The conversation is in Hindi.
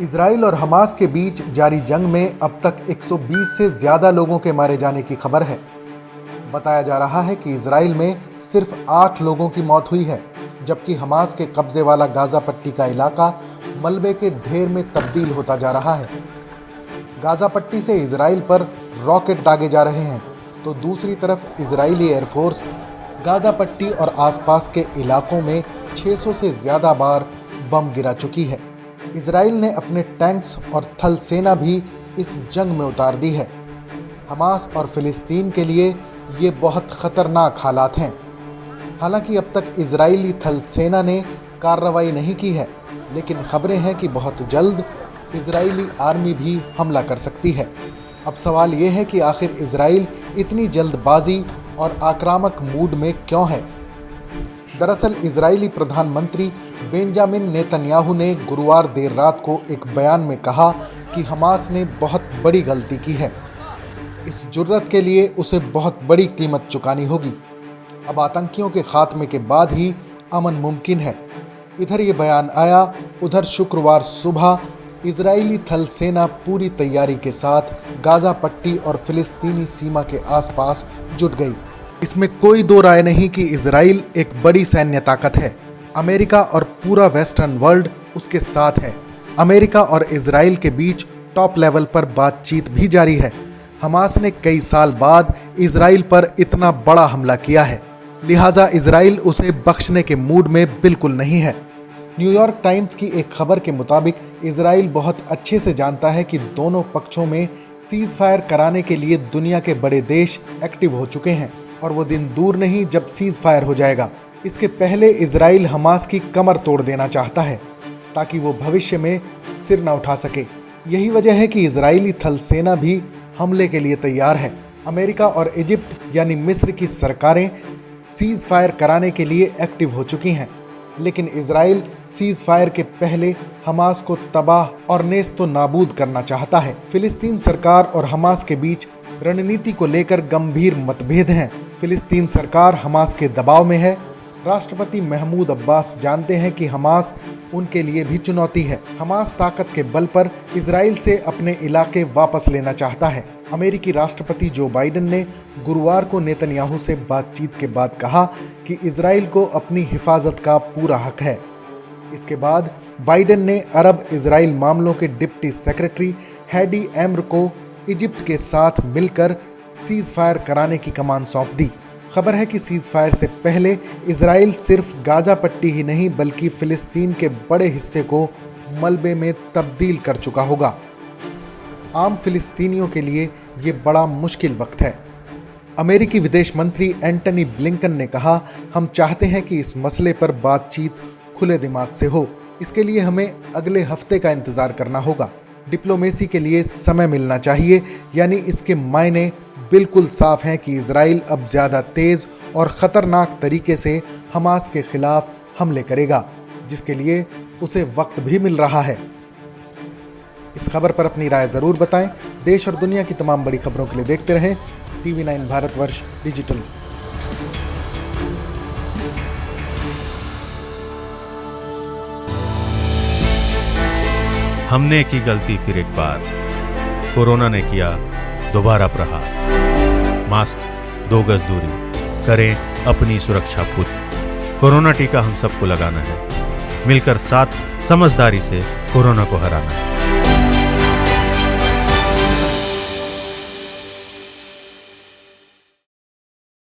इजराइल और हमास के बीच जारी जंग में अब तक 120 से ज्यादा लोगों के मारे जाने की खबर है। बताया जा रहा है कि इजराइल में सिर्फ 8 लोगों की मौत हुई है, जबकि हमास के कब्जे वाला गाजा पट्टी का इलाका मलबे के ढेर में तब्दील होता जा रहा है। गाजा पट्टी से इजराइल पर रॉकेट दागे जा रहे हैं, तो दूसरी तरफ इजरायली एयरफोर्स गाजा पट्टी और आसपास के इलाकों में 600 से ज्यादा बार बम गिरा चुकी है। इजराइल ने अपने टैंक्स और थल सेना भी इस जंग में उतार दी है। हमास और फिलिस्तीन के लिए ये बहुत खतरनाक हालात हैं। हालांकि अब तक इजरायली थल सेना ने कार्रवाई नहीं की है, लेकिन खबरें हैं कि बहुत जल्द इजरायली आर्मी भी हमला कर सकती है। अब सवाल ये है कि आखिर इजराइल इतनी जल्दबाजी और आक्रामक मूड में क्यों है। दरअसल इजरायली प्रधानमंत्री बेंजामिन नेतन्याहू ने गुरुवार देर रात को एक बयान में कहा कि हमास ने बहुत बड़ी गलती की है। इस जुर्रत के लिए उसे बहुत बड़ी कीमत चुकानी होगी। अब आतंकियों के खात्मे के बाद ही अमन मुमकिन है। इधर ये बयान आया, उधर शुक्रवार सुबह इजरायली थल सेना पूरी तैयारी के साथ गाजा पट्टी और फिलिस्तीनी सीमा के आसपास जुट गई। इसमें कोई दो राय नहीं कि इजराइल एक बड़ी सैन्य ताकत है। अमेरिका और पूरा वेस्टर्न वर्ल्ड उसके साथ है। अमेरिका और इजराइल के बीच टॉप लेवल पर बातचीत भी जारी है। हमास ने कई साल बाद इजराइल पर इतना बड़ा हमला किया है, लिहाजा इजराइल उसे बख्शने के मूड में बिल्कुल नहीं है। न्यूयॉर्क टाइम्स की एक खबर के मुताबिक इजराइल बहुत अच्छे से जानता है कि दोनों पक्षों में सीज फायर कराने के लिए दुनिया के बड़े देश एक्टिव हो चुके हैं और वो दिन दूर नहीं जब सीज फायर हो जाएगा। इसके पहले इजराइल हमास की कमर तोड़ देना चाहता है ताकि वो भविष्य में सिर न उठा सके। यही वजह है कि इजरायली थल सेना भी हमले के लिए तैयार है। अमेरिका और इजिप्ट यानी मिस्र की सरकारें सीज फायर कराने के लिए एक्टिव हो चुकी हैं, लेकिन इजराइल सीज फायर के पहले हमास को तबाह और नेस्तो नाबूद करना चाहता है। फिलिस्तीन सरकार और हमास के बीच रणनीति को लेकर गंभीर मतभेद हैं। फिलिस्तीन सरकार हमास के दबाव में है। राष्ट्रपति महमूद अब्बास जानते हैं कि हमास उनके लिए भी चुनौती है। हमास ताकत के बल पर इजराइल से अपने इलाके वापस लेना चाहता है। अमेरिकी राष्ट्रपति जो बाइडेन ने गुरुवार को नेतन्याहू से बातचीत के बाद कहा कि इजराइल को अपनी हिफाजत का पूरा हक है। इसके बाद बाइडेन ने अरब इजराइल मामलों के डिप्टी सेक्रेटरी हैडी एम्र को इजिप्ट के साथ मिलकर सीज फायर कराने की कमान सौंप दी। खबर है कि सीज फायर से पहले इजराइल सिर्फ गाजा पट्टी ही नहीं बल्कि फिलिस्तीन के बड़े हिस्से को मलबे में तब्दील कर चुका होगा। आम फिलिस्तीनियों के लिए ये बड़ा मुश्किल वक्त है। अमेरिकी विदेश मंत्री एंटनी ब्लिंकन ने कहा, हम चाहते हैं कि इस मसले पर बातचीत खुले दिमाग से हो। इसके लिए हमें अगले हफ्ते का इंतजार करना होगा। डिप्लोमेसी के लिए समय मिलना चाहिए। यानी इसके मायने बिल्कुल साफ हैं कि इजराइल अब ज़्यादा तेज़ और ख़तरनाक तरीके से हमास के खिलाफ हमले करेगा, जिसके लिए उसे वक्त भी मिल रहा है। इस खबर पर अपनी राय ज़रूर बताएं। देश और दुनिया की तमाम बड़ी खबरों के लिए देखते रहें TV9 भारतवर्ष डिजिटल। हमने की गलती फिर एक बार, कोरोना ने किया दोबारा प्रहार। मास्क, 2 गज दूरी, करें अपनी सुरक्षा खुद। कोरोना टीका हम सबको लगाना है। मिलकर साथ समझदारी से कोरोना को हराना है।